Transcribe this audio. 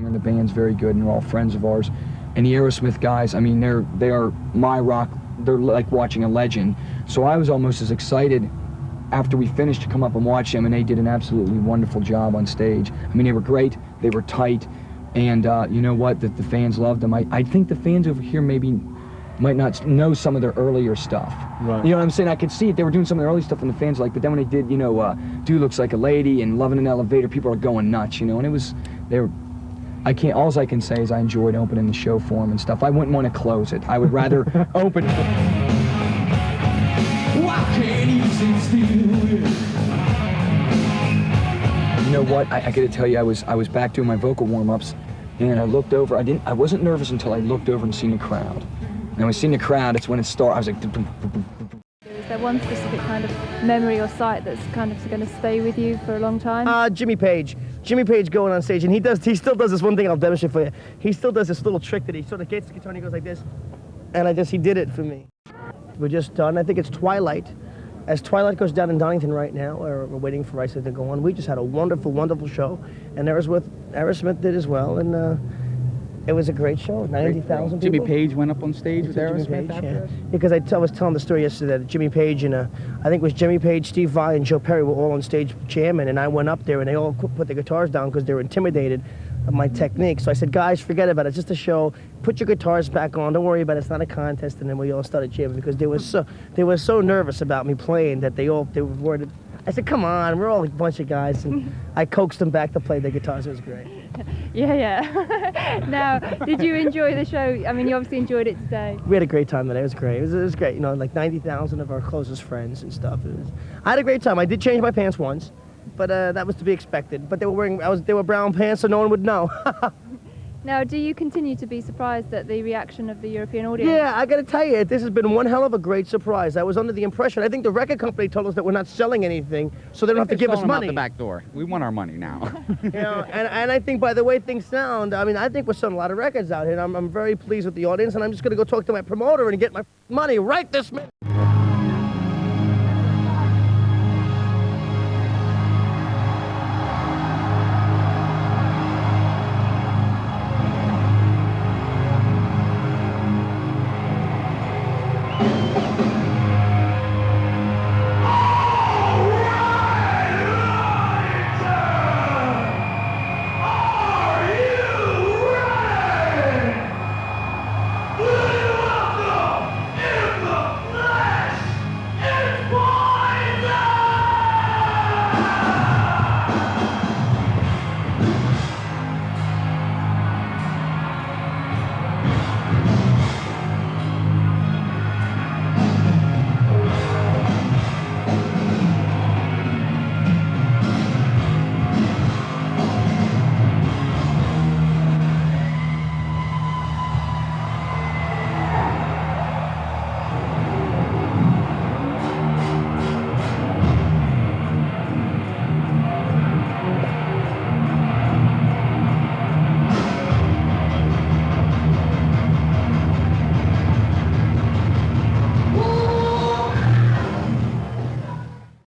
And the band's very good, and they're all friends of ours. And the Aerosmith guys, I mean, they are my rock. They're like watching a legend. So I was almost as excited after we finished to come up and watch them, and they did an absolutely wonderful job on stage. I mean, they were great. They were tight, and you know what? The fans loved them. I think the fans over here maybe might not know some of their earlier stuff. Right. You know what I'm saying? I could see it. They were doing some of the early stuff, and the fans like. But then when they did, you know, "Dude Looks Like a Lady" and "Loving an Elevator," people are going nuts. You know, and it was they were. All I can say is I enjoyed opening the show for them and stuff. I wouldn't want to close it. I would rather open it. Why can't you sit still? You know what? I gotta tell you, I was back doing my vocal warm-ups, and I looked over. I wasn't nervous until I looked over and seen the crowd. And when I seen the crowd, it's when it started. I was like. Is there one specific kind of memory or sight that's kind of going to stay with you for a long time? Jimmy Page. Jimmy Page going on stage, and he still does this one thing. I'll demonstrate for you. He still does this little trick that he sort of gets the guitar and he goes like this, and he did it for me. We're just done. I think it's Twilight. As Twilight goes down in Donington right now, we're waiting for Ice to go on. We just had a wonderful, wonderful show, and Aerosmith did as well, and it was a great show. 90,000 people. Jimmy Page went up on stage with Aerosmith after yeah. us? Because I was telling the story yesterday that Jimmy Page and I think it was Jimmy Page, Steve Vai, and Joe Perry were all on stage jamming, and I went up there and they all put their guitars down because they were intimidated of my technique. So I said, guys, forget about it. It's just a show. Put your guitars back on. Don't worry about it. It's not a contest. And then we all started jamming because they were so nervous about me playing that they were worried. I said, come on, we're all a bunch of guys. And I coaxed them back to play their guitars. It was great. Yeah. Now, did you enjoy the show? I mean, you obviously enjoyed it today. We had a great time today. It was great. It was great. You know, like 90,000 of our closest friends and stuff. I had a great time. I did change my pants once, but that was to be expected. But they were brown pants, so no one would know. Now, do you continue to be surprised at the reaction of the European audience? Yeah, I got to tell you, this has been one hell of a great surprise. I was under the impression, I think the record company told us that we're not selling anything, so they don't have to give us money. Out the back door. We want our money now. You know, and I think by the way things sound, I mean, I think we're selling a lot of records out here, and I'm very pleased with the audience, and I'm just going to go talk to my promoter and get my money right this minute.